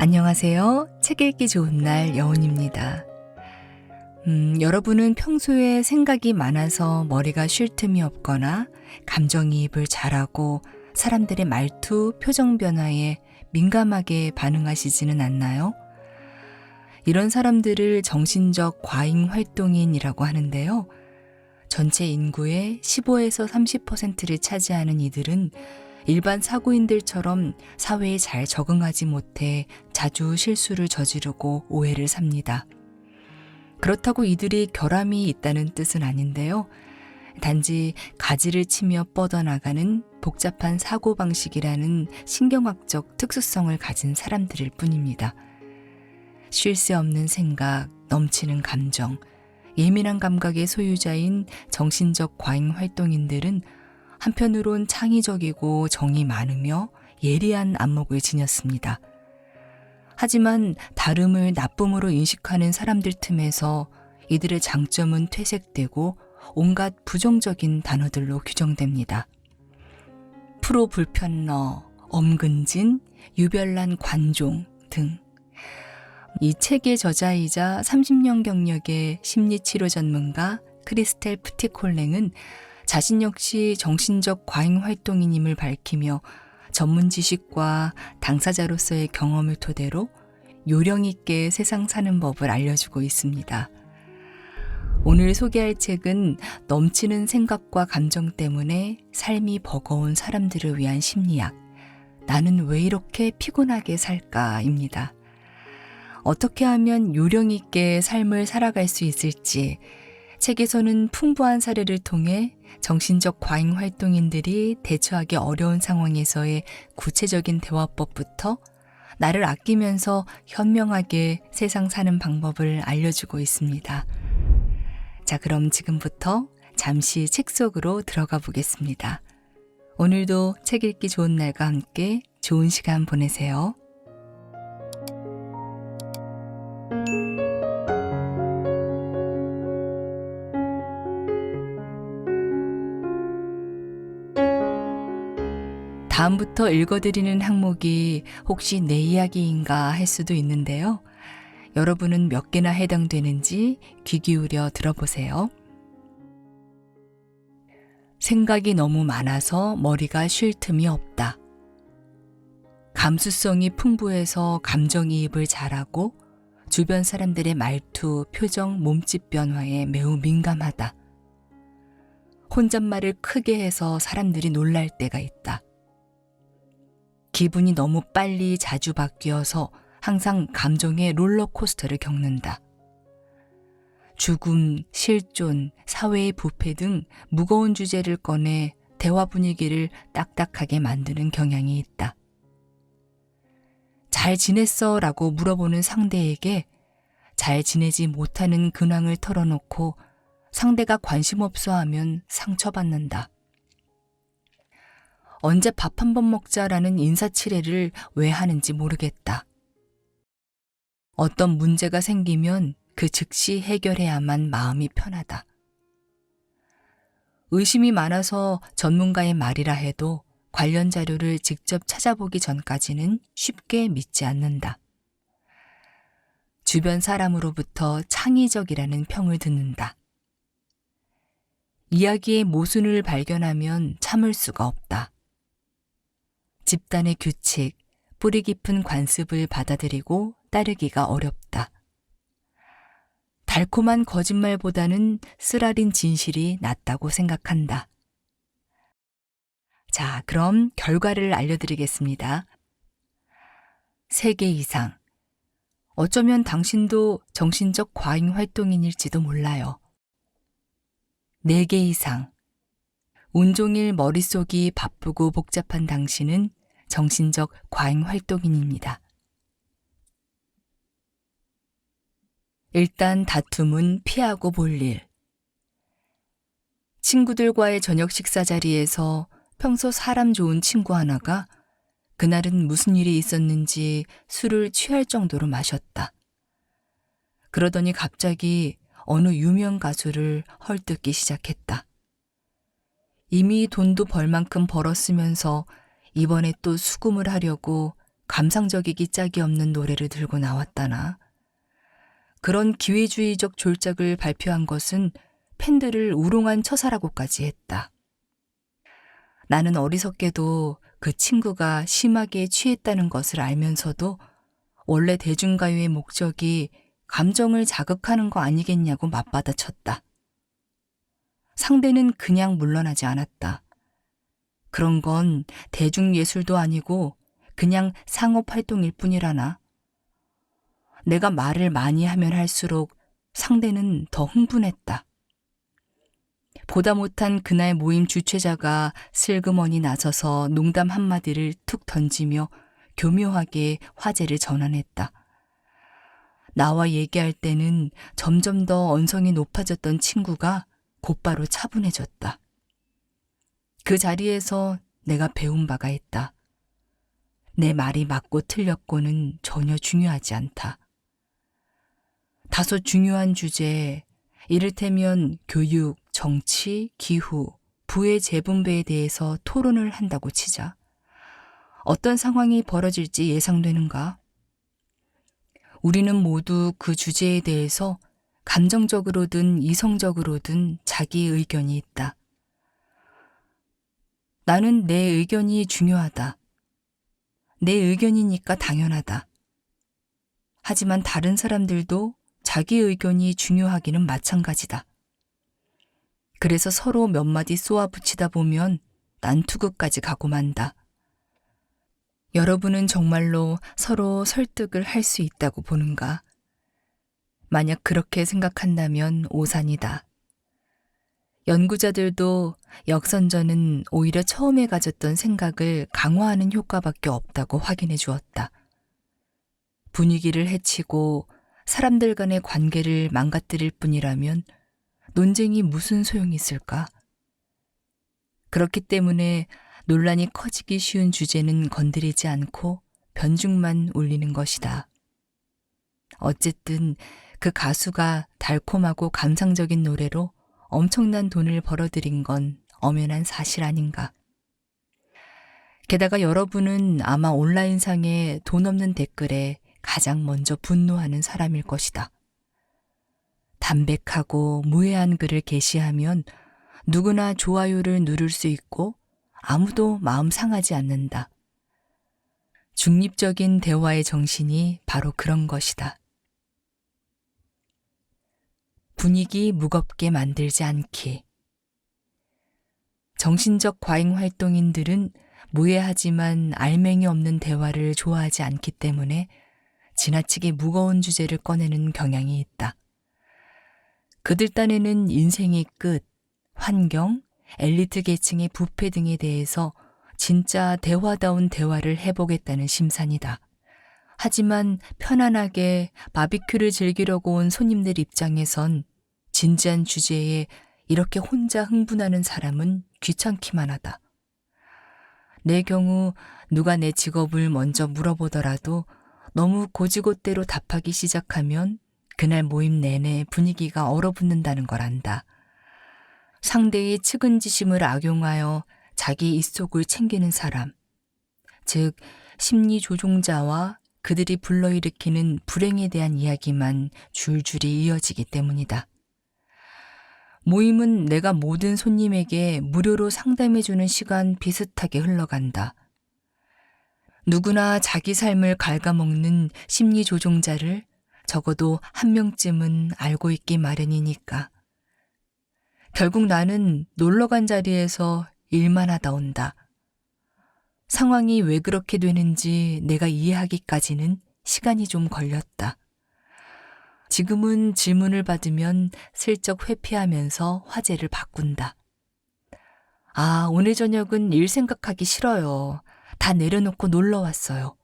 안녕하세요. 책 읽기 좋은 날 여운입니다. 여러분은 평소에 생각이 많아서 머리가 쉴 틈이 없거나 감정이입을 잘하고 사람들의 말투, 표정 변화에 민감하게 반응하시지는 않나요? 이런 사람들을 정신적 과잉 활동인이라고 하는데요. 전체 인구의 15에서 30%를 차지하는 이들은 일반 사고인들처럼 사회에 잘 적응하지 못해 자주 실수를 저지르고 오해를 삽니다. 그렇다고 이들이 결함이 있다는 뜻은 아닌데요. 단지 가지를 치며 뻗어나가는 복잡한 사고방식이라는 신경학적 특수성을 가진 사람들일 뿐입니다. 쉴 새 없는 생각, 넘치는 감정, 예민한 감각의 소유자인 정신적 과잉 활동인들은 한편으론 창의적이고 정이 많으며 예리한 안목을 지녔습니다. 하지만 다름을 나쁨으로 인식하는 사람들 틈에서 이들의 장점은 퇴색되고 온갖 부정적인 단어들로 규정됩니다. 프로불편러, 엄근진, 유별난 관종 등. 이 책의 저자이자 30년 경력의 심리치료 전문가 크리스텔 프티콜랭은 자신 역시 정신적 과잉 활동인임을 밝히며 전문 지식과 당사자로서의 경험을 토대로 요령 있게 세상 사는 법을 알려주고 있습니다. 오늘 소개할 책은 넘치는 생각과 감정 때문에 삶이 버거운 사람들을 위한 심리학, 나는 왜 이렇게 피곤하게 살까입니다. 어떻게 하면 요령 있게 삶을 살아갈 수 있을지 책에서는 풍부한 사례를 통해 정신적 과잉 활동인들이 대처하기 어려운 상황에서의 구체적인 대화법부터 나를 아끼면서 현명하게 세상 사는 방법을 알려주고 있습니다. 자, 그럼 지금부터 잠시 책 속으로 들어가 보겠습니다. 오늘도 책 읽기 좋은 날과 함께 좋은 시간 보내세요. 다음부터 읽어드리는 항목이 혹시 내 이야기인가 할 수도 있는데요. 여러분은 몇 개나 해당되는지 귀 기울여 들어보세요. 생각이 너무 많아서 머리가 쉴 틈이 없다. 감수성이 풍부해서 감정이입을 잘하고 주변 사람들의 말투, 표정, 몸짓 변화에 매우 민감하다. 혼잣말을 크게 해서 사람들이 놀랄 때가 있다. 기분이 너무 빨리 자주 바뀌어서 항상 감정의 롤러코스터를 겪는다. 죽음, 실존, 사회의 부패 등 무거운 주제를 꺼내 대화 분위기를 딱딱하게 만드는 경향이 있다. 잘 지냈어? 라고 물어보는 상대에게 잘 지내지 못하는 근황을 털어놓고 상대가 관심 없어 하면 상처받는다. 언제 밥 한 번 먹자라는 인사치레를 왜 하는지 모르겠다. 어떤 문제가 생기면 그 즉시 해결해야만 마음이 편하다. 의심이 많아서 전문가의 말이라 해도 관련 자료를 직접 찾아보기 전까지는 쉽게 믿지 않는다. 주변 사람으로부터 창의적이라는 평을 듣는다. 이야기의 모순을 발견하면 참을 수가 없다. 집단의 규칙, 뿌리 깊은 관습을 받아들이고 따르기가 어렵다. 달콤한 거짓말보다는 쓰라린 진실이 낫다고 생각한다. 자, 그럼 결과를 알려드리겠습니다. 3개 이상. 어쩌면 당신도 정신적 과잉 활동인일지도 몰라요. 4개 이상. 온종일 머릿속이 바쁘고 복잡한 당신은 정신적 과잉 활동인입니다. 일단 다툼은 피하고 볼 일. 친구들과의 저녁 식사 자리에서 평소 사람 좋은 친구 하나가 그날은 무슨 일이 있었는지 술을 취할 정도로 마셨다. 그러더니 갑자기 어느 유명 가수를 헐뜯기 시작했다. 이미 돈도 벌 만큼 벌었으면서 이번에 또 수금을 하려고 감상적이기 짝이 없는 노래를 들고 나왔다나. 그런 기회주의적 졸작을 발표한 것은 팬들을 우롱한 처사라고까지 했다. 나는 어리석게도 그 친구가 심하게 취했다는 것을 알면서도 원래 대중가요의 목적이 감정을 자극하는 거 아니겠냐고 맞받아쳤다. 상대는 그냥 물러나지 않았다. 그런 건 대중예술도 아니고 그냥 상업활동일 뿐이라나. 내가 말을 많이 하면 할수록 상대는 더 흥분했다. 보다 못한 그날 모임 주최자가 슬그머니 나서서 농담 한마디를 툭 던지며 교묘하게 화제를 전환했다. 나와 얘기할 때는 점점 더 언성이 높아졌던 친구가 곧바로 차분해졌다. 그 자리에서 내가 배운 바가 있다. 내 말이 맞고 틀렸고는 전혀 중요하지 않다. 다소 중요한 주제, 이를테면 교육, 정치, 기후, 부의 재분배에 대해서 토론을 한다고 치자. 어떤 상황이 벌어질지 예상되는가? 우리는 모두 그 주제에 대해서 감정적으로든 이성적으로든 자기 의견이 있다. 나는 내 의견이 중요하다. 내 의견이니까 당연하다. 하지만 다른 사람들도 자기 의견이 중요하기는 마찬가지다. 그래서 서로 몇 마디 쏘아붙이다 보면 난투극까지 가고 만다. 여러분은 정말로 서로 설득을 할 수 있다고 보는가? 만약 그렇게 생각한다면 오산이다. 연구자들도 역선전은 오히려 처음에 가졌던 생각을 강화하는 효과밖에 없다고 확인해 주었다. 분위기를 해치고 사람들 간의 관계를 망가뜨릴 뿐이라면 논쟁이 무슨 소용이 있을까? 그렇기 때문에 논란이 커지기 쉬운 주제는 건드리지 않고 변죽만 울리는 것이다. 어쨌든 그 가수가 달콤하고 감상적인 노래로 엄청난 돈을 벌어들인 건 엄연한 사실 아닌가. 게다가 여러분은 아마 온라인상의 돈 없는 댓글에 가장 먼저 분노하는 사람일 것이다. 담백하고 무해한 글을 게시하면 누구나 좋아요를 누를 수 있고 아무도 마음 상하지 않는다. 중립적인 대화의 정신이 바로 그런 것이다. 분위기 무겁게 만들지 않기. 정신적 과잉 활동인들은 무해하지만 알맹이 없는 대화를 좋아하지 않기 때문에 지나치게 무거운 주제를 꺼내는 경향이 있다. 그들 딴에는 인생의 끝, 환경, 엘리트 계층의 부패 등에 대해서 진짜 대화다운 대화를 해보겠다는 심산이다. 하지만 편안하게 바비큐를 즐기려고 온 손님들 입장에선 진지한 주제에 이렇게 혼자 흥분하는 사람은 귀찮기만 하다. 내 경우 누가 내 직업을 먼저 물어보더라도 너무 고지고대로 답하기 시작하면 그날 모임 내내 분위기가 얼어붙는다는 걸 안다. 상대의 측은지심을 악용하여 자기 입속을 챙기는 사람, 즉 심리 조종자와 그들이 불러일으키는 불행에 대한 이야기만 줄줄이 이어지기 때문이다. 모임은 내가 모든 손님에게 무료로 상담해주는 시간 비슷하게 흘러간다. 누구나 자기 삶을 갉아먹는 심리 조종자를 적어도 한 명쯤은 알고 있기 마련이니까. 결국 나는 놀러간 자리에서 일만 하다 온다. 상황이 왜 그렇게 되는지 내가 이해하기까지는 시간이 좀 걸렸다. 지금은 질문을 받으면 슬쩍 회피하면서 화제를 바꾼다. 아, 오늘 저녁은 일 생각하기 싫어요. 다 내려놓고 놀러 왔어요.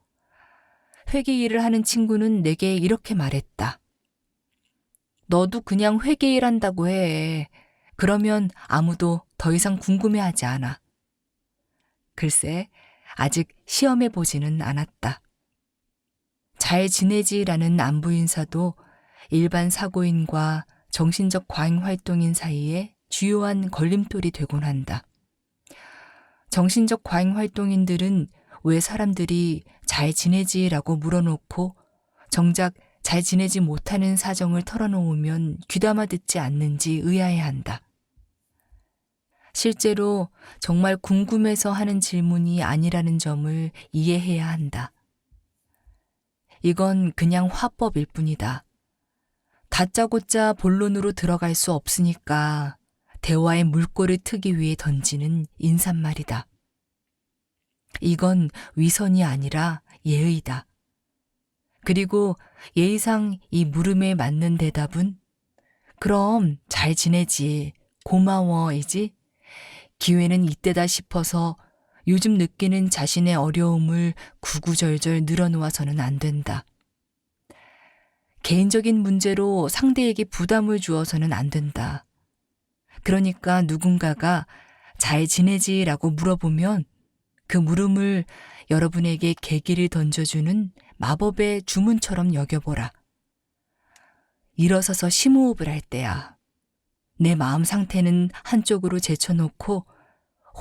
회계 일을 하는 친구는 내게 이렇게 말했다. 너도 그냥 회계 일 한다고 해. 그러면 아무도 더 이상 궁금해하지 않아. 글쎄, 아직 시험해보지는 않았다. 잘 지내지라는 안부 인사도 일반 사고인과 정신적 과잉 활동인 사이에 주요한 걸림돌이 되곤 한다. 정신적 과잉 활동인들은 왜 사람들이 잘 지내지라고 물어놓고 정작 잘 지내지 못하는 사정을 털어놓으면 귀담아 듣지 않는지 의아해한다. 실제로 정말 궁금해서 하는 질문이 아니라는 점을 이해해야 한다. 이건 그냥 화법일 뿐이다. 다짜고짜 본론으로 들어갈 수 없으니까 대화의 물꼬를 트기 위해 던지는 인사말이다. 이건 위선이 아니라 예의다. 그리고 예의상 이 물음에 맞는 대답은 그럼 잘 지내지, 고마워이지, 기회는 이때다 싶어서 요즘 느끼는 자신의 어려움을 구구절절 늘어놓아서는 안 된다. 개인적인 문제로 상대에게 부담을 주어서는 안 된다. 그러니까 누군가가 잘 지내지라고 물어보면 그 물음을 여러분에게 계기를 던져주는 마법의 주문처럼 여겨보라. 일어서서 심호흡을 할 때야. 내 마음 상태는 한쪽으로 제쳐놓고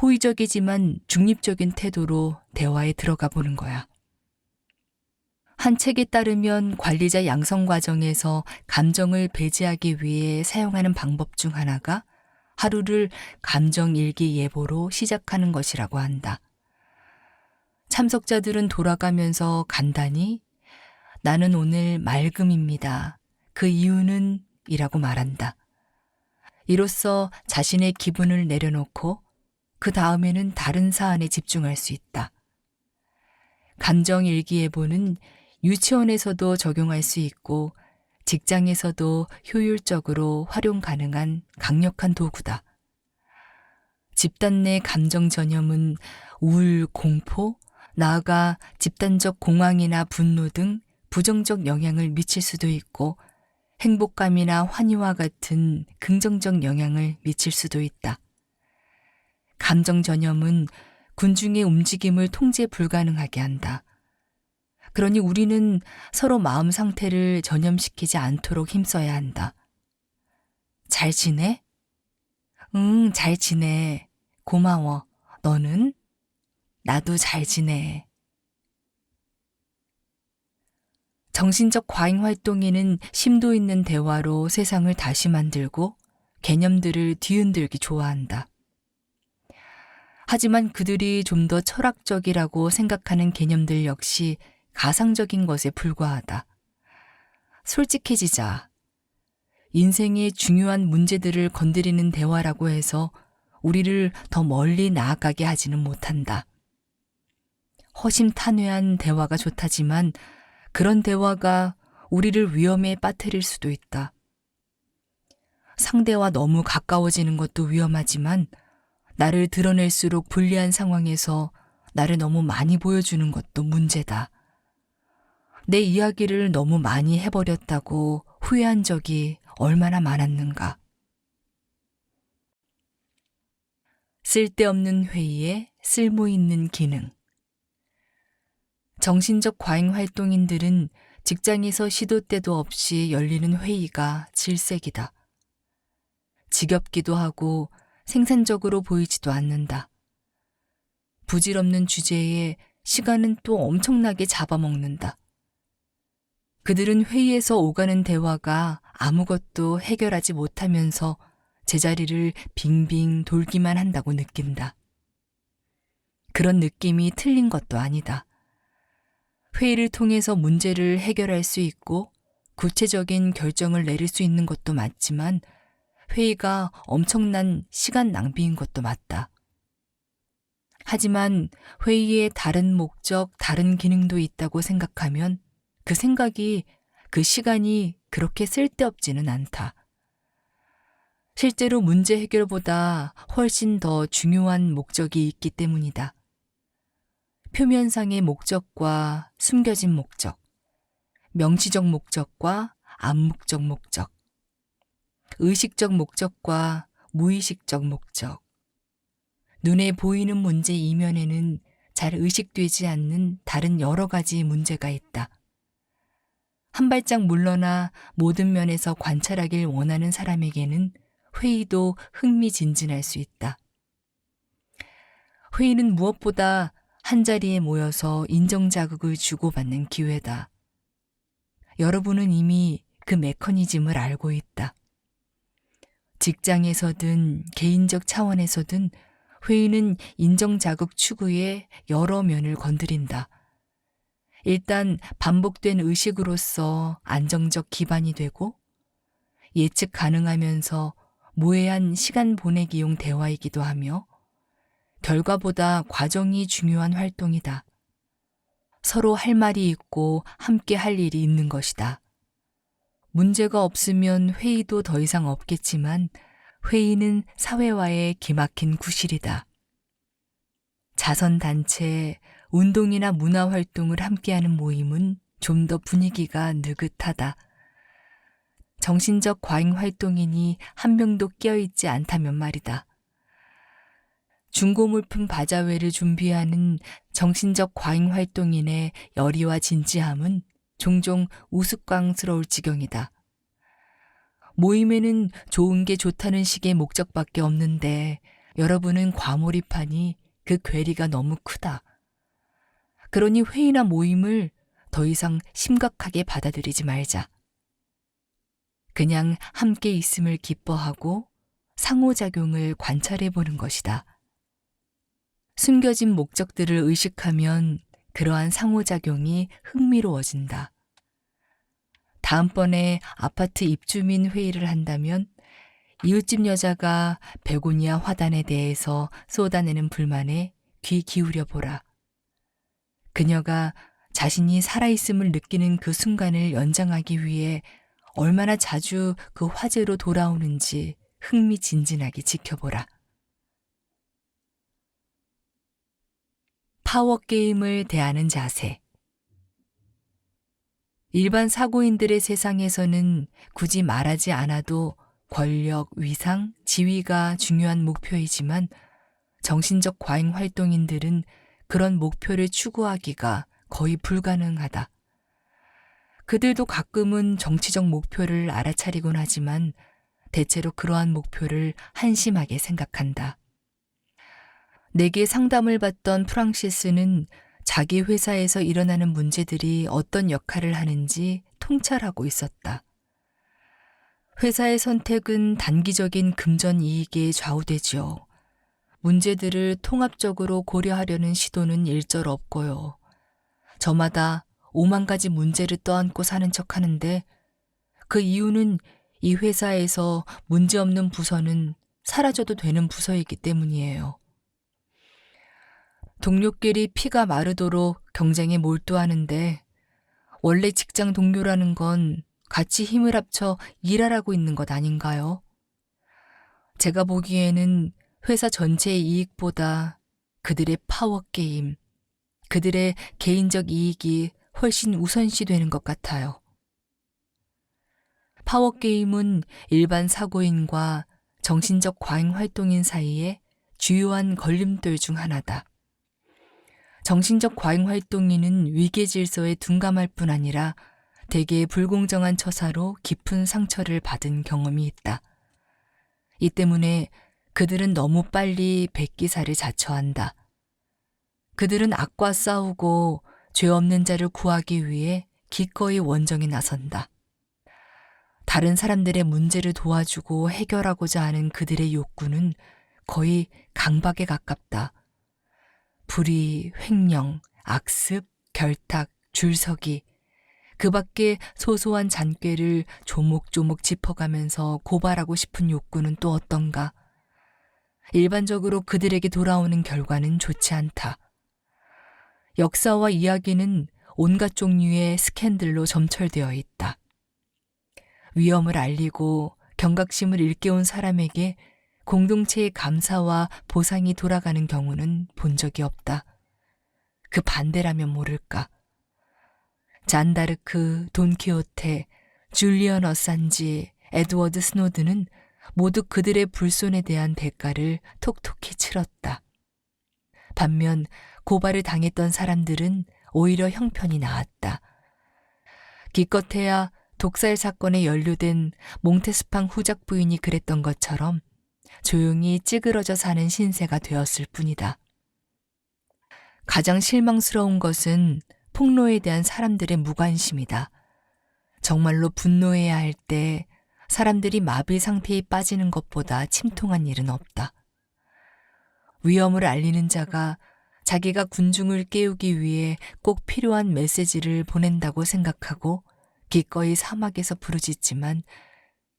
호의적이지만 중립적인 태도로 대화에 들어가 보는 거야. 한 책에 따르면 관리자 양성 과정에서 감정을 배제하기 위해 사용하는 방법 중 하나가 하루를 감정일기 예보로 시작하는 것이라고 한다. 참석자들은 돌아가면서 간단히 나는 오늘 맑음입니다. 그 이유는 이라고 말한다. 이로써 자신의 기분을 내려놓고 그 다음에는 다른 사안에 집중할 수 있다. 감정일기예보는 유치원에서도 적용할 수 있고 직장에서도 효율적으로 활용 가능한 강력한 도구다. 집단 내 감정 전염은 우울, 공포, 나아가 집단적 공황이나 분노 등 부정적 영향을 미칠 수도 있고 행복감이나 환희와 같은 긍정적 영향을 미칠 수도 있다. 감정 전염은 군중의 움직임을 통제 불가능하게 한다. 그러니 우리는 서로 마음 상태를 전염시키지 않도록 힘써야 한다. 잘 지내? 응, 잘 지내. 고마워. 너는? 나도 잘 지내. 정신적 과잉 활동에는 심도 있는 대화로 세상을 다시 만들고 개념들을 뒤흔들기 좋아한다. 하지만 그들이 좀 더 철학적이라고 생각하는 개념들 역시 가상적인 것에 불과하다. 솔직해지자. 인생의 중요한 문제들을 건드리는 대화라고 해서 우리를 더 멀리 나아가게 하지는 못한다. 허심탄회한 대화가 좋다지만 그런 대화가 우리를 위험에 빠뜨릴 수도 있다. 상대와 너무 가까워지는 것도 위험하지만 나를 드러낼수록 불리한 상황에서 나를 너무 많이 보여주는 것도 문제다. 내 이야기를 너무 많이 해버렸다고 후회한 적이 얼마나 많았는가. 쓸데없는 회의에 쓸모있는 기능. 정신적 과잉 활동인들은 직장에서 시도 때도 없이 열리는 회의가 질색이다. 지겹기도 하고 생산적으로 보이지도 않는다. 부질없는 주제에 시간은 또 엄청나게 잡아먹는다. 그들은 회의에서 오가는 대화가 아무것도 해결하지 못하면서 제자리를 빙빙 돌기만 한다고 느낀다. 그런 느낌이 틀린 것도 아니다. 회의를 통해서 문제를 해결할 수 있고 구체적인 결정을 내릴 수 있는 것도 맞지만 회의가 엄청난 시간 낭비인 것도 맞다. 하지만 회의에 다른 목적, 다른 기능도 있다고 생각하면 그 생각이, 그 시간이 그렇게 쓸데없지는 않다. 실제로 문제 해결보다 훨씬 더 중요한 목적이 있기 때문이다. 표면상의 목적과 숨겨진 목적, 명시적 목적과 암묵적 목적, 의식적 목적과 무의식적 목적. 눈에 보이는 문제 이면에는 잘 의식되지 않는 다른 여러 가지 문제가 있다. 한 발짝 물러나 모든 면에서 관찰하길 원하는 사람에게는 회의도 흥미진진할 수 있다. 회의는 무엇보다 한자리에 모여서 인정자극을 주고받는 기회다. 여러분은 이미 그 메커니즘을 알고 있다. 직장에서든 개인적 차원에서든 회의는 인정자극 추구의 여러 면을 건드린다. 일단 반복된 의식으로서 안정적 기반이 되고 예측 가능하면서 무해한 시간 보내기용 대화이기도 하며 결과보다 과정이 중요한 활동이다. 서로 할 말이 있고 함께 할 일이 있는 것이다. 문제가 없으면 회의도 더 이상 없겠지만 회의는 사회와의 기막힌 구실이다. 자선단체, 운동이나 문화활동을 함께하는 모임은 좀 더 분위기가 느긋하다. 정신적 과잉활동인이 한 명도 끼어있지 않다면 말이다. 중고물품 바자회를 준비하는 정신적 과잉활동인의 열의와 진지함은 종종 우스꽝스러울 지경이다. 모임에는 좋은 게 좋다는 식의 목적밖에 없는데 여러분은 과몰입하니 그 괴리가 너무 크다. 그러니 회의나 모임을 더 이상 심각하게 받아들이지 말자. 그냥 함께 있음을 기뻐하고 상호작용을 관찰해 보는 것이다. 숨겨진 목적들을 의식하면 그러한 상호작용이 흥미로워진다. 다음번에 아파트 입주민 회의를 한다면 이웃집 여자가 베고니아 화단에 대해서 쏟아내는 불만에 귀 기울여 보라. 그녀가 자신이 살아있음을 느끼는 그 순간을 연장하기 위해 얼마나 자주 그 화제로 돌아오는지 흥미진진하게 지켜보라. 파워게임을 대하는 자세. 일반 사고인들의 세상에서는 굳이 말하지 않아도 권력, 위상, 지위가 중요한 목표이지만 정신적 과잉 활동인들은 그런 목표를 추구하기가 거의 불가능하다. 그들도 가끔은 정치적 목표를 알아차리곤 하지만 대체로 그러한 목표를 한심하게 생각한다. 내게 상담을 받던 프랑시스는 자기 회사에서 일어나는 문제들이 어떤 역할을 하는지 통찰하고 있었다. 회사의 선택은 단기적인 금전 이익에 좌우되지요. 문제들을 통합적으로 고려하려는 시도는 일절 없고요. 저마다 5만 가지 문제를 떠안고 사는 척 하는데 그 이유는 이 회사에서 문제없는 부서는 사라져도 되는 부서이기 때문이에요. 동료끼리 피가 마르도록 경쟁에 몰두하는데 원래 직장 동료라는 건 같이 힘을 합쳐 일하라고 있는 것 아닌가요? 제가 보기에는 회사 전체의 이익보다 그들의 파워게임, 그들의 개인적 이익이 훨씬 우선시 되는 것 같아요. 파워게임은 일반 사고인과 정신적 과잉 활동인 사이에 주요한 걸림돌 중 하나다. 정신적 과잉 활동인은 위계 질서에 둔감할 뿐 아니라 대개 불공정한 처사로 깊은 상처를 받은 경험이 있다. 이 때문에 그들은 너무 빨리 백기사를 자처한다. 그들은 악과 싸우고 죄 없는 자를 구하기 위해 기꺼이 원정에 나선다. 다른 사람들의 문제를 도와주고 해결하고자 하는 그들의 욕구는 거의 강박에 가깝다. 불의, 횡령, 악습, 결탁, 줄서기, 그 밖에 소소한 잔꾀를 조목조목 짚어가면서 고발하고 싶은 욕구는 또 어떤가? 일반적으로 그들에게 돌아오는 결과는 좋지 않다. 역사와 이야기는 온갖 종류의 스캔들로 점철되어 있다. 위험을 알리고 경각심을 일깨운 사람에게 공동체의 감사와 보상이 돌아가는 경우는 본 적이 없다. 그 반대라면 모를까. 잔다르크, 돈키호테, 줄리언 어산지, 에드워드 스노드는 모두 그들의 불손에 대한 대가를 톡톡히 치렀다. 반면 고발을 당했던 사람들은 오히려 형편이 나았다. 기껏해야 독살 사건에 연루된 몽테스팡 후작 부인이 그랬던 것처럼 조용히 찌그러져 사는 신세가 되었을 뿐이다. 가장 실망스러운 것은 폭로에 대한 사람들의 무관심이다. 정말로 분노해야 할 때 사람들이 마비 상태에 빠지는 것보다 침통한 일은 없다. 위험을 알리는 자가 자기가 군중을 깨우기 위해 꼭 필요한 메시지를 보낸다고 생각하고 기꺼이 사막에서 부르짖지만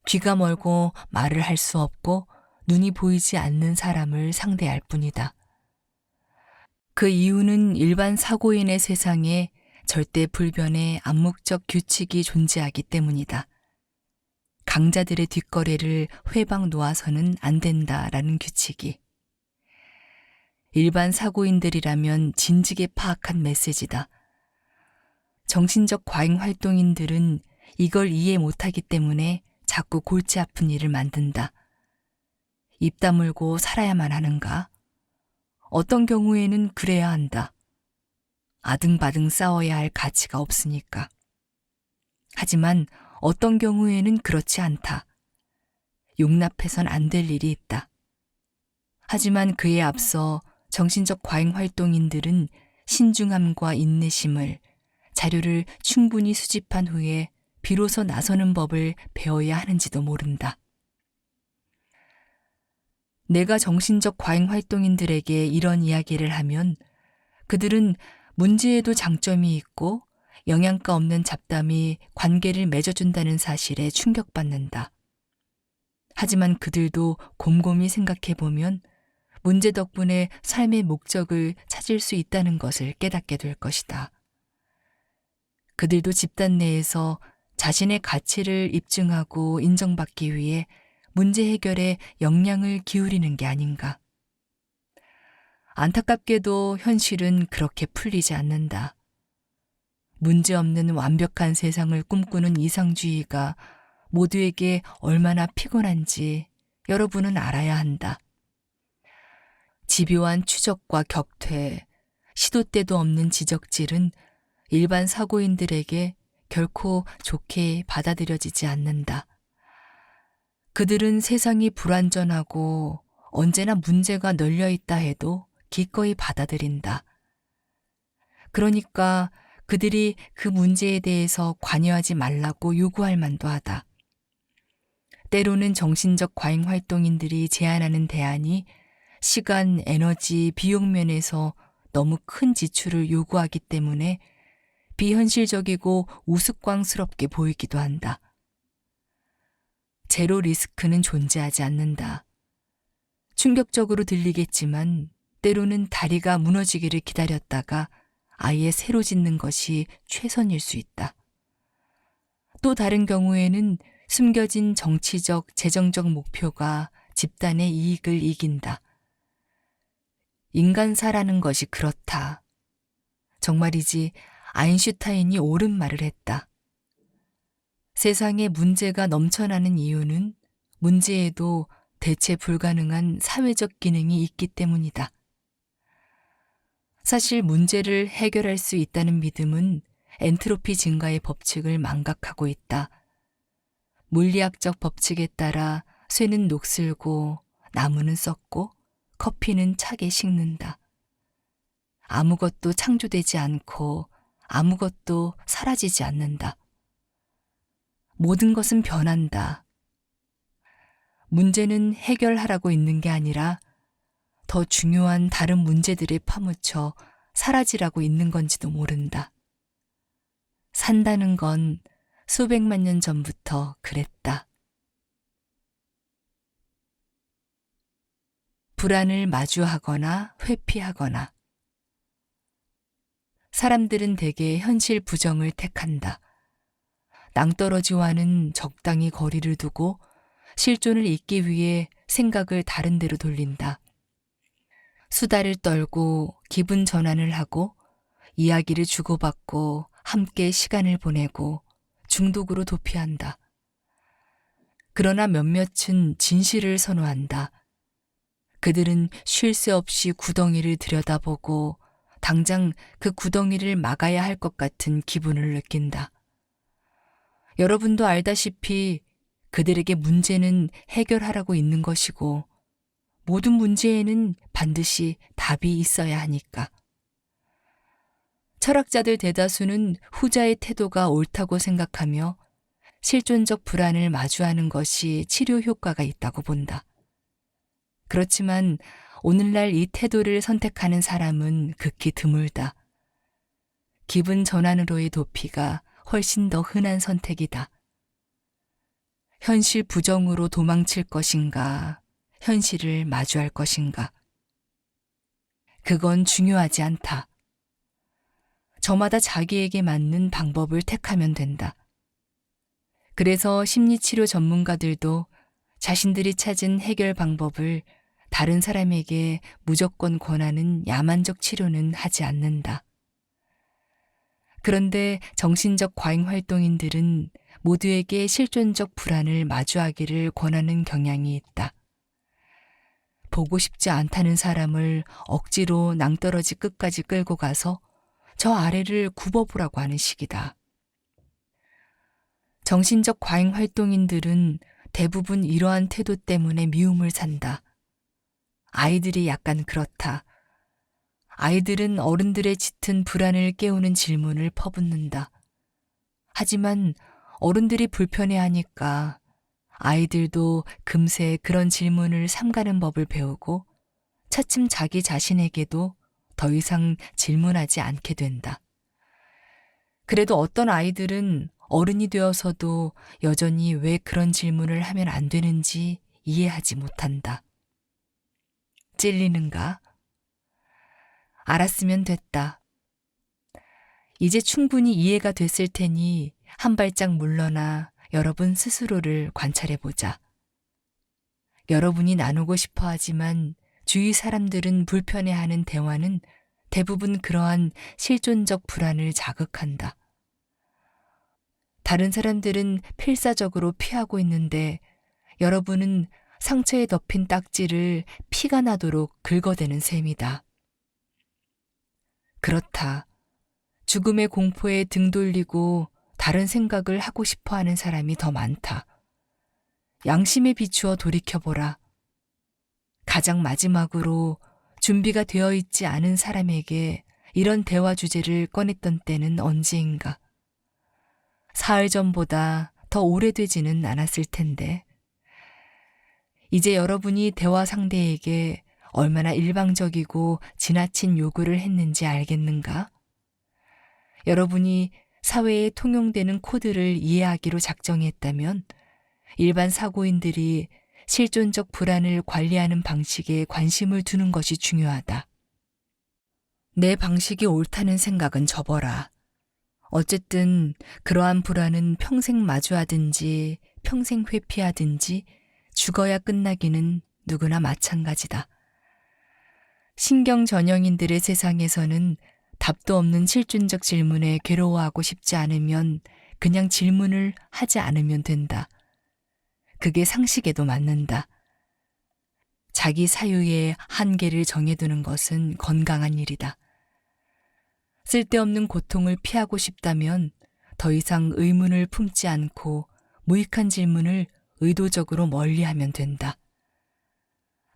귀가 멀고 말을 할 수 없고 눈이 보이지 않는 사람을 상대할 뿐이다. 그 이유는 일반 사고인의 세상에 절대 불변의 암묵적 규칙이 존재하기 때문이다. 강자들의 뒷거래를 회방 놓아서는 안 된다라는 규칙이. 일반 사고인들이라면 진즉에 파악한 메시지다. 정신적 과잉 활동인들은 이걸 이해 못하기 때문에 자꾸 골치 아픈 일을 만든다. 입 다물고 살아야만 하는가? 어떤 경우에는 그래야 한다. 아등바등 싸워야 할 가치가 없으니까. 하지만 어떤 경우에는 그렇지 않다. 용납해선 안 될 일이 있다. 하지만 그에 앞서 정신적 과잉 활동인들은 신중함과 인내심을, 자료를 충분히 수집한 후에 비로소 나서는 법을 배워야 하는지도 모른다. 내가 정신적 과잉 활동인들에게 이런 이야기를 하면 그들은 문제에도 장점이 있고 영양가 없는 잡담이 관계를 맺어준다는 사실에 충격받는다. 하지만 그들도 곰곰이 생각해보면 문제 덕분에 삶의 목적을 찾을 수 있다는 것을 깨닫게 될 것이다. 그들도 집단 내에서 자신의 가치를 입증하고 인정받기 위해 문제 해결에 역량을 기울이는 게 아닌가. 안타깝게도 현실은 그렇게 풀리지 않는다. 문제없는 완벽한 세상을 꿈꾸는 이상주의가 모두에게 얼마나 피곤한지 여러분은 알아야 한다. 집요한 추적과 격퇴, 시도 때도 없는 지적질은 일반 사고인들에게 결코 좋게 받아들여지지 않는다. 그들은 세상이 불완전하고 언제나 문제가 널려 있다 해도 기꺼이 받아들인다. 그러니까 그들이 그 문제에 대해서 관여하지 말라고 요구할 만도 하다. 때로는 정신적 과잉 활동인들이 제안하는 대안이 시간, 에너지, 비용 면에서 너무 큰 지출을 요구하기 때문에 비현실적이고 우스꽝스럽게 보이기도 한다. 제로 리스크는 존재하지 않는다. 충격적으로 들리겠지만 때로는 다리가 무너지기를 기다렸다가 아예 새로 짓는 것이 최선일 수 있다. 또 다른 경우에는 숨겨진 정치적, 재정적 목표가 집단의 이익을 이긴다. 인간사라는 것이 그렇다. 정말이지 아인슈타인이 옳은 말을 했다. 세상에 문제가 넘쳐나는 이유는 문제에도 대체 불가능한 사회적 기능이 있기 때문이다. 사실 문제를 해결할 수 있다는 믿음은 엔트로피 증가의 법칙을 망각하고 있다. 물리학적 법칙에 따라 쇠는 녹슬고 나무는 썩고 커피는 차게 식는다. 아무것도 창조되지 않고 아무것도 사라지지 않는다. 모든 것은 변한다. 문제는 해결하라고 있는 게 아니라 더 중요한 다른 문제들에 파묻혀 사라지라고 있는 건지도 모른다. 산다는 건 수백만 년 전부터 그랬다. 불안을 마주하거나 회피하거나. 사람들은 대개 현실 부정을 택한다. 낭떠러지와는 적당히 거리를 두고 실존을 잇기 위해 생각을 다른 데로 돌린다. 수다를 떨고 기분 전환을 하고 이야기를 주고받고 함께 시간을 보내고 중독으로 도피한다. 그러나 몇몇은 진실을 선호한다. 그들은 쉴 새 없이 구덩이를 들여다보고 당장 그 구덩이를 막아야 할 것 같은 기분을 느낀다. 여러분도 알다시피 그들에게 문제는 해결하라고 있는 것이고 모든 문제에는 반드시 답이 있어야 하니까. 철학자들 대다수는 후자의 태도가 옳다고 생각하며 실존적 불안을 마주하는 것이 치료 효과가 있다고 본다. 그렇지만 오늘날 이 태도를 선택하는 사람은 극히 드물다. 기분 전환으로의 도피가 훨씬 더 흔한 선택이다. 현실 부정으로 도망칠 것인가, 현실을 마주할 것인가. 그건 중요하지 않다. 저마다 자기에게 맞는 방법을 택하면 된다. 그래서 심리치료 전문가들도 자신들이 찾은 해결 방법을 다른 사람에게 무조건 권하는 야만적 치료는 하지 않는다. 그런데 정신적 과잉활동인들은 모두에게 실존적 불안을 마주하기를 권하는 경향이 있다. 보고 싶지 않다는 사람을 억지로 낭떠러지 끝까지 끌고 가서 저 아래를 굽어보라고 하는 식이다. 정신적 과잉활동인들은 대부분 이러한 태도 때문에 미움을 산다. 아이들이 약간 그렇다. 아이들은 어른들의 짙은 불안을 깨우는 질문을 퍼붓는다. 하지만 어른들이 불편해하니까 아이들도 금세 그런 질문을 삼가는 법을 배우고 차츰 자기 자신에게도 더 이상 질문하지 않게 된다. 그래도 어떤 아이들은 어른이 되어서도 여전히 왜 그런 질문을 하면 안 되는지 이해하지 못한다. 찔리는가? 알았으면 됐다. 이제 충분히 이해가 됐을 테니 한 발짝 물러나 여러분 스스로를 관찰해보자. 여러분이 나누고 싶어 하지만 주위 사람들은 불편해하는 대화는 대부분 그러한 실존적 불안을 자극한다. 다른 사람들은 필사적으로 피하고 있는데 여러분은 상처에 덮인 딱지를 피가 나도록 긁어대는 셈이다. 그렇다. 죽음의 공포에 등 돌리고 다른 생각을 하고 싶어 하는 사람이 더 많다. 양심에 비추어 돌이켜보라. 가장 마지막으로 준비가 되어 있지 않은 사람에게 이런 대화 주제를 꺼냈던 때는 언제인가. 사흘 전보다 더 오래되지는 않았을 텐데. 이제 여러분이 대화 상대에게 얼마나 일방적이고 지나친 요구를 했는지 알겠는가? 여러분이 사회에 통용되는 코드를 이해하기로 작정했다면 일반 사고인들이 실존적 불안을 관리하는 방식에 관심을 두는 것이 중요하다. 내 방식이 옳다는 생각은 접어라. 어쨌든 그러한 불안은 평생 마주하든지 평생 회피하든지 죽어야 끝나기는 누구나 마찬가지다. 신경 전형인들의 세상에서는 답도 없는 실존적 질문에 괴로워하고 싶지 않으면 그냥 질문을 하지 않으면 된다. 그게 상식에도 맞는다. 자기 사유의 한계를 정해두는 것은 건강한 일이다. 쓸데없는 고통을 피하고 싶다면 더 이상 의문을 품지 않고 무익한 질문을 의도적으로 멀리하면 된다.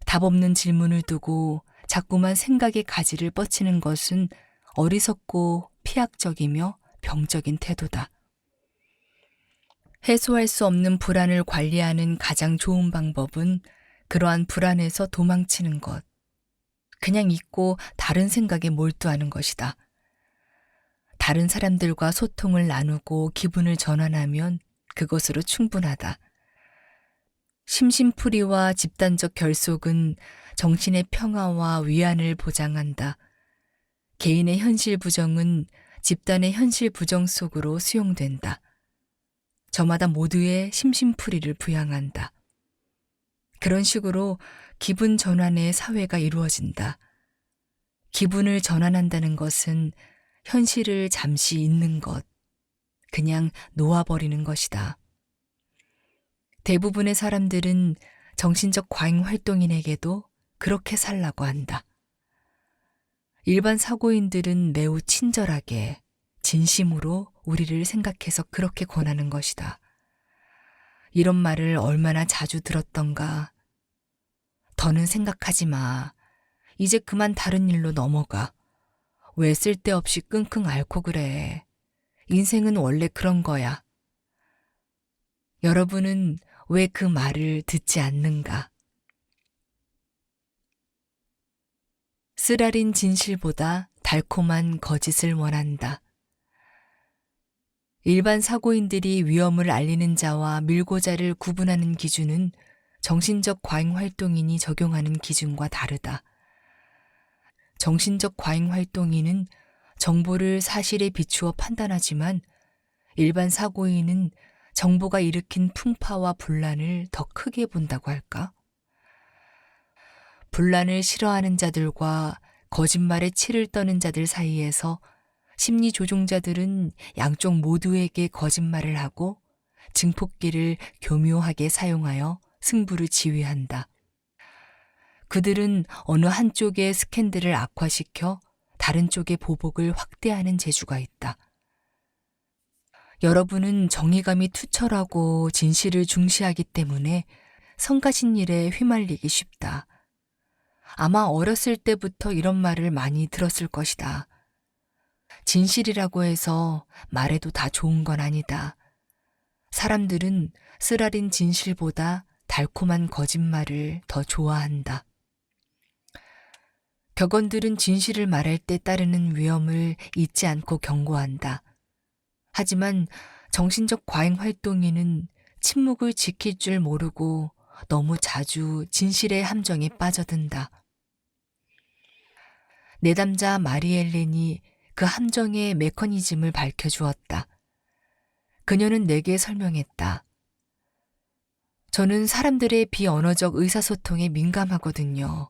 답 없는 질문을 두고 자꾸만 생각의 가지를 뻗치는 것은 어리석고 피학적이며 병적인 태도다. 해소할 수 없는 불안을 관리하는 가장 좋은 방법은 그러한 불안에서 도망치는 것. 그냥 잊고 다른 생각에 몰두하는 것이다. 다른 사람들과 소통을 나누고 기분을 전환하면 그것으로 충분하다. 심심풀이와 집단적 결속은 정신의 평화와 위안을 보장한다. 개인의 현실 부정은 집단의 현실 부정 속으로 수용된다. 저마다 모두의 심심풀이를 부양한다. 그런 식으로 기분 전환의 사회가 이루어진다. 기분을 전환한다는 것은 현실을 잠시 잊는 것, 그냥 놓아버리는 것이다. 대부분의 사람들은 정신적 과잉 활동인에게도 그렇게 살라고 한다. 일반 사고인들은 매우 친절하게, 진심으로 우리를 생각해서 그렇게 권하는 것이다. 이런 말을 얼마나 자주 들었던가. 더는 생각하지 마. 이제 그만 다른 일로 넘어가. 왜 쓸데없이 끙끙 앓고 그래. 인생은 원래 그런 거야. 여러분은 왜 그 말을 듣지 않는가? 쓰라린 진실보다 달콤한 거짓을 원한다. 일반 사고인들이 위험을 알리는 자와 밀고자를 구분하는 기준은 정신적 과잉 활동인이 적용하는 기준과 다르다. 정신적 과잉 활동인은 정보를 사실에 비추어 판단하지만 일반 사고인은 정보가 일으킨 풍파와 분란을 더 크게 본다고 할까? 분란을 싫어하는 자들과 거짓말에 치를 떠는 자들 사이에서 심리 조종자들은 양쪽 모두에게 거짓말을 하고 증폭기를 교묘하게 사용하여 승부를 지휘한다. 그들은 어느 한쪽의 스캔들을 악화시켜 다른 쪽의 보복을 확대하는 재주가 있다. 여러분은 정의감이 투철하고 진실을 중시하기 때문에 성가신 일에 휘말리기 쉽다. 아마 어렸을 때부터 이런 말을 많이 들었을 것이다. 진실이라고 해서 말해도 다 좋은 건 아니다. 사람들은 쓰라린 진실보다 달콤한 거짓말을 더 좋아한다. 격언들은 진실을 말할 때 따르는 위험을 잊지 않고 경고한다. 하지만 정신적 과잉 활동인은 침묵을 지킬 줄 모르고 너무 자주 진실의 함정에 빠져든다. 내담자 마리엘렌이 그 함정의 메커니즘을 밝혀주었다. 그녀는 내게 설명했다. 저는 사람들의 비언어적 의사소통에 민감하거든요.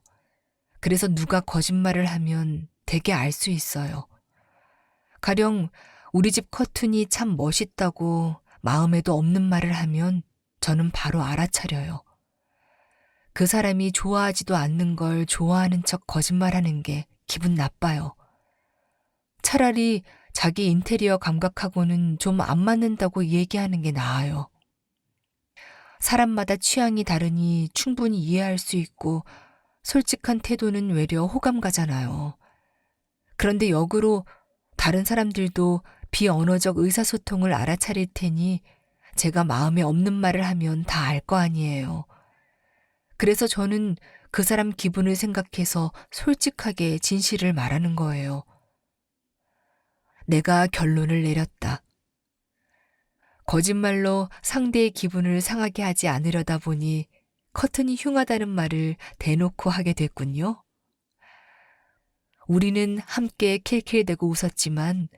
그래서 누가 거짓말을 하면 되게 알 수 있어요. 가령 우리 집 커튼이 참 멋있다고 마음에도 없는 말을 하면 저는 바로 알아차려요. 그 사람이 좋아하지도 않는 걸 좋아하는 척 거짓말하는 게 기분 나빠요. 차라리 자기 인테리어 감각하고는 좀 안 맞는다고 얘기하는 게 나아요. 사람마다 취향이 다르니 충분히 이해할 수 있고 솔직한 태도는 외려 호감 가잖아요. 그런데 역으로 다른 사람들도 비언어적 의사소통을 알아차릴 테니 제가 마음에 없는 말을 하면 다 알 거 아니에요. 그래서 저는 그 사람 기분을 생각해서 솔직하게 진실을 말하는 거예요. 내가 결론을 내렸다. 거짓말로 상대의 기분을 상하게 하지 않으려다 보니 커튼이 흉하다는 말을 대놓고 하게 됐군요. 우리는 함께 킬킬대고 웃었지만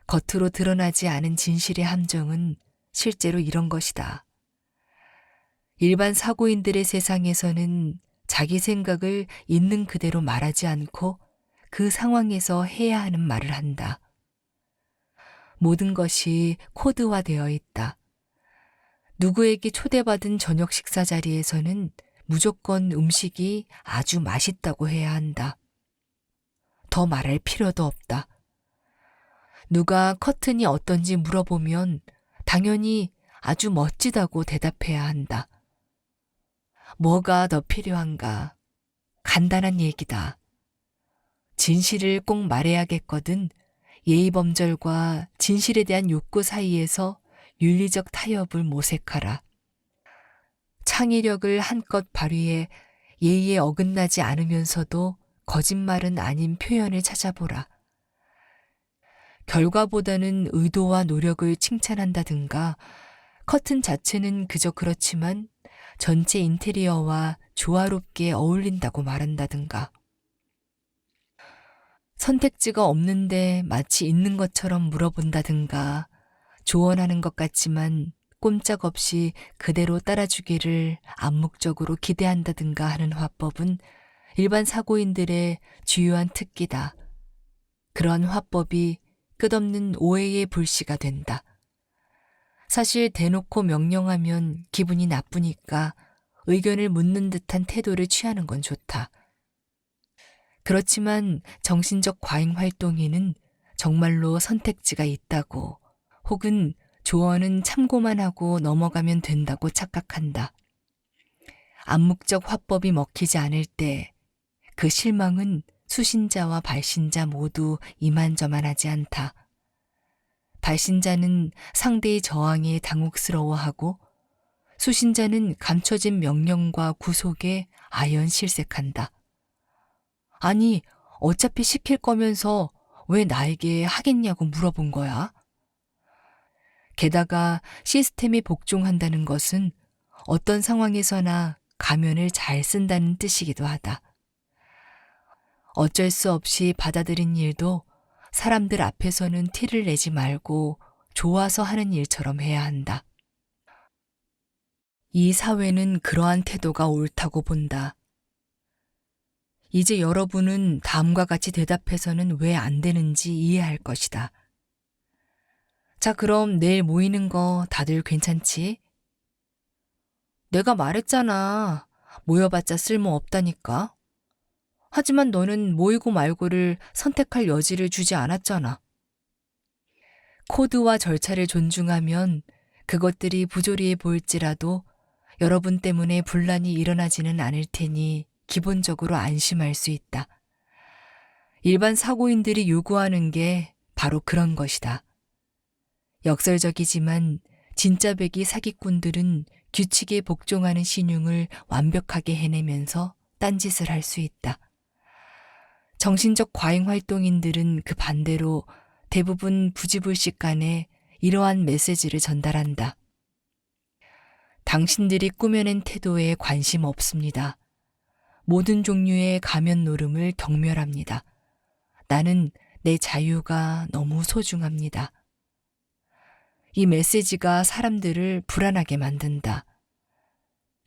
겉으로 드러나지 않은 진실의 함정은 실제로 이런 것이다. 일반 사고인들의 세상에서는 자기 생각을 있는 그대로 말하지 않고 그 상황에서 해야 하는 말을 한다. 모든 것이 코드화되어 있다. 누구에게 초대받은 저녁 식사 자리에서는 무조건 음식이 아주 맛있다고 해야 한다. 더 말할 필요도 없다. 누가 커튼이 어떤지 물어보면 당연히 아주 멋지다고 대답해야 한다. 뭐가 더 필요한가? 간단한 얘기다. 진실을 꼭 말해야겠거든 예의범절과 진실에 대한 욕구 사이에서 윤리적 타협을 모색하라. 창의력을 한껏 발휘해 예의에 어긋나지 않으면서도 거짓말은 아닌 표현을 찾아보라. 결과보다는 의도와 노력을 칭찬한다든가 커튼 자체는 그저 그렇지만 전체 인테리어와 조화롭게 어울린다고 말한다든가. 선택지가 없는데 마치 있는 것처럼 물어본다든가 조언하는 것 같지만 꼼짝없이 그대로 따라주기를 암묵적으로 기대한다든가 하는 화법은 일반 사고인들의 주요한 특기다. 그런 화법이 끝없는 오해의 불씨가 된다. 사실 대놓고 명령하면 기분이 나쁘니까 의견을 묻는 듯한 태도를 취하는 건 좋다. 그렇지만 정신적 과잉 활동에는 정말로 선택지가 있다고 혹은 조언은 참고만 하고 넘어가면 된다고 착각한다. 암묵적 화법이 먹히지 않을 때 그 실망은 수신자와 발신자 모두 이만저만하지 않다. 발신자는 상대의 저항에 당혹스러워하고 수신자는 감춰진 명령과 구속에 아연실색한다. 아니, 어차피 시킬 거면서 왜 나에게 하겠냐고 물어본 거야? 게다가 시스템에 복종한다는 것은 어떤 상황에서나 가면을 잘 쓴다는 뜻이기도 하다. 어쩔 수 없이 받아들인 일도 사람들 앞에서는 티를 내지 말고 좋아서 하는 일처럼 해야 한다. 이 사회는 그러한 태도가 옳다고 본다. 이제 여러분은 다음과 같이 대답해서는 왜 안 되는지 이해할 것이다. 자, 그럼 내일 모이는 거 다들 괜찮지? 내가 말했잖아. 모여봤자 쓸모없다니까. 하지만 너는 모이고 말고를 선택할 여지를 주지 않았잖아. 코드와 절차를 존중하면 그것들이 부조리해 보일지라도 여러분 때문에 분란이 일어나지는 않을 테니 기본적으로 안심할 수 있다. 일반 사고인들이 요구하는 게 바로 그런 것이다. 역설적이지만 진짜 배기 사기꾼들은 규칙에 복종하는 신용을 완벽하게 해내면서 딴짓을 할 수 있다. 정신적 과잉 활동인들은 그 반대로 대부분 부지불식간에 이러한 메시지를 전달한다. 당신들이 꾸며낸 태도에 관심 없습니다. 모든 종류의 가면 노름을 경멸합니다. 나는 내 자유가 너무 소중합니다. 이 메시지가 사람들을 불안하게 만든다.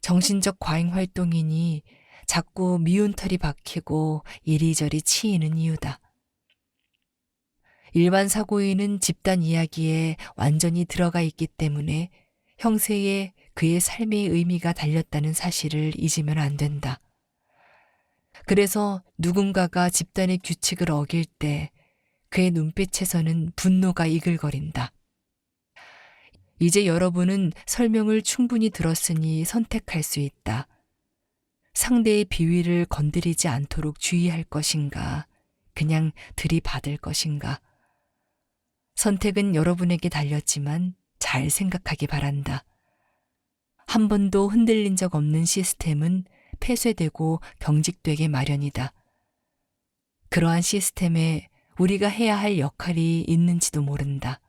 정신적 과잉 활동이니 자꾸 미운 털이 박히고 이리저리 치이는 이유다. 일반 사고인은 집단 이야기에 완전히 들어가 있기 때문에 형세에 그의 삶의 의미가 달렸다는 사실을 잊으면 안 된다. 그래서 누군가가 집단의 규칙을 어길 때 그의 눈빛에서는 분노가 이글거린다. 이제 여러분은 설명을 충분히 들었으니 선택할 수 있다. 상대의 비위를 건드리지 않도록 주의할 것인가, 그냥 들이받을 것인가. 선택은 여러분에게 달렸지만 잘 생각하기 바란다. 한 번도 흔들린 적 없는 시스템은 폐쇄되고 경직되게 마련이다. 그러한 시스템에 우리가 해야 할 역할이 있는지도 모른다.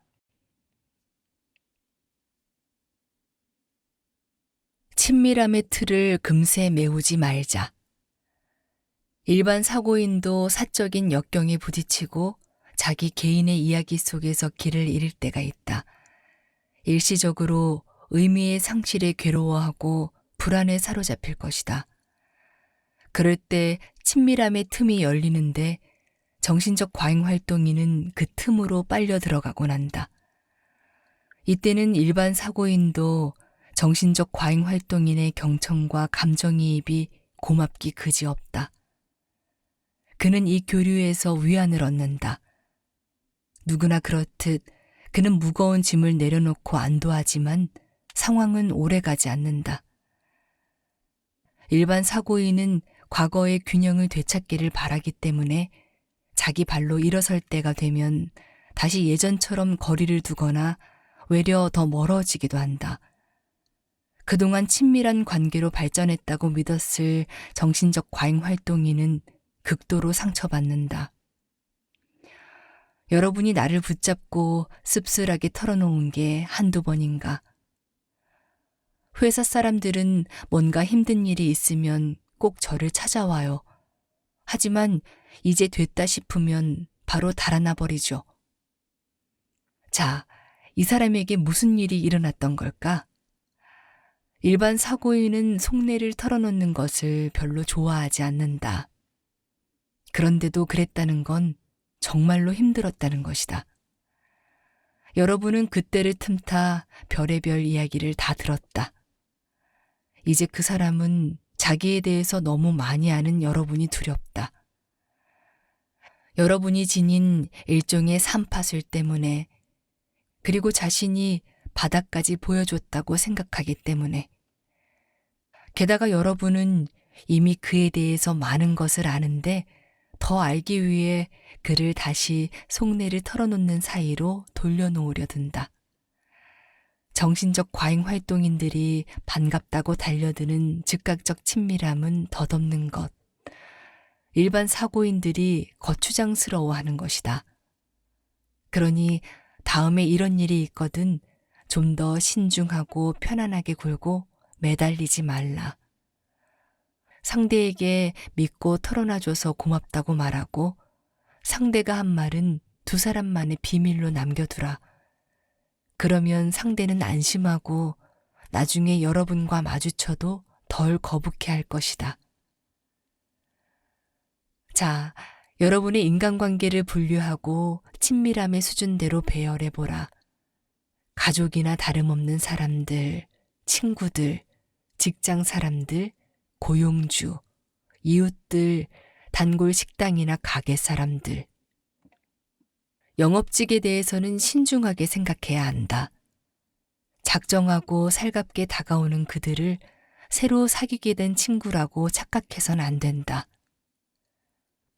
친밀함의 틀을 금세 메우지 말자. 일반 사고인도 사적인 역경에 부딪히고 자기 개인의 이야기 속에서 길을 잃을 때가 있다. 일시적으로 의미의 상실에 괴로워하고 불안에 사로잡힐 것이다. 그럴 때 친밀함의 틈이 열리는데 정신적 과잉 활동인은 그 틈으로 빨려 들어가곤 한다. 이때는 일반 사고인도 정신적 과잉 활동인의 경청과 감정이입이 고맙기 그지없다. 그는 이 교류에서 위안을 얻는다. 누구나 그렇듯 그는 무거운 짐을 내려놓고 안도하지만 상황은 오래가지 않는다. 일반 사고인은 과거의 균형을 되찾기를 바라기 때문에 자기 발로 일어설 때가 되면 다시 예전처럼 거리를 두거나 외려 더 멀어지기도 한다. 그동안 친밀한 관계로 발전했다고 믿었을 정신적 과잉 활동인은 극도로 상처받는다. 여러분이 나를 붙잡고 씁쓸하게 털어놓은 게 한두 번인가. 회사 사람들은 뭔가 힘든 일이 있으면 꼭 저를 찾아와요. 하지만 이제 됐다 싶으면 바로 달아나 버리죠. 자, 이 사람에게 무슨 일이 일어났던 걸까? 일반 사고인은 속내를 털어놓는 것을 별로 좋아하지 않는다. 그런데도 그랬다는 건 정말로 힘들었다는 것이다. 여러분은 그때를 틈타 별의별 이야기를 다 들었다. 이제 그 사람은 자기에 대해서 너무 많이 아는 여러분이 두렵다. 여러분이 지닌 일종의 산파술 때문에, 그리고 자신이 바닥까지 보여줬다고 생각하기 때문에, 게다가 여러분은 이미 그에 대해서 많은 것을 아는데 더 알기 위해 그를 다시 속내를 털어놓는 사이로 돌려놓으려 든다. 정신적 과잉 활동인들이 반갑다고 달려드는 즉각적 친밀함은 덧없는 것. 일반 사고인들이 거추장스러워하는 것이다. 그러니 다음에 이런 일이 있거든 좀 더 신중하고 편안하게 굴고 매달리지 말라. 상대에게 믿고 털어놔줘서 고맙다고 말하고 상대가 한 말은 두 사람만의 비밀로 남겨두라. 그러면 상대는 안심하고 나중에 여러분과 마주쳐도 덜 거북해 할 것이다. 자, 여러분의 인간관계를 분류하고 친밀함의 수준대로 배열해보라. 가족이나 다름없는 사람들, 친구들, 직장 사람들, 고용주, 이웃들, 단골 식당이나 가게 사람들. 영업직에 대해서는 신중하게 생각해야 한다. 작정하고 살갑게 다가오는 그들을 새로 사귀게 된 친구라고 착각해선 안 된다.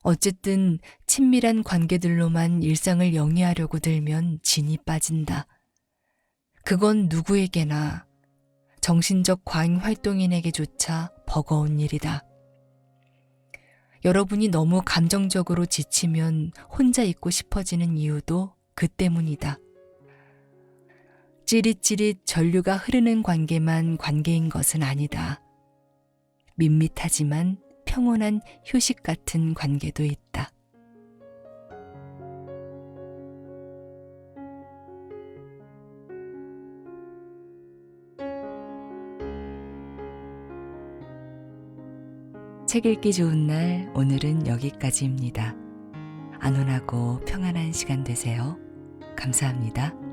어쨌든 친밀한 관계들로만 일상을 영위하려고 들면 진이 빠진다. 그건 누구에게나 정신적 과잉 활동인에게조차 버거운 일이다. 여러분이 너무 감정적으로 지치면 혼자 있고 싶어지는 이유도 그 때문이다. 찌릿찌릿 전류가 흐르는 관계만 관계인 것은 아니다. 밋밋하지만 평온한 휴식 같은 관계도 있다. 책 읽기 좋은 날, 오늘은 여기까지입니다. 안온하고 평안한 시간 되세요. 감사합니다.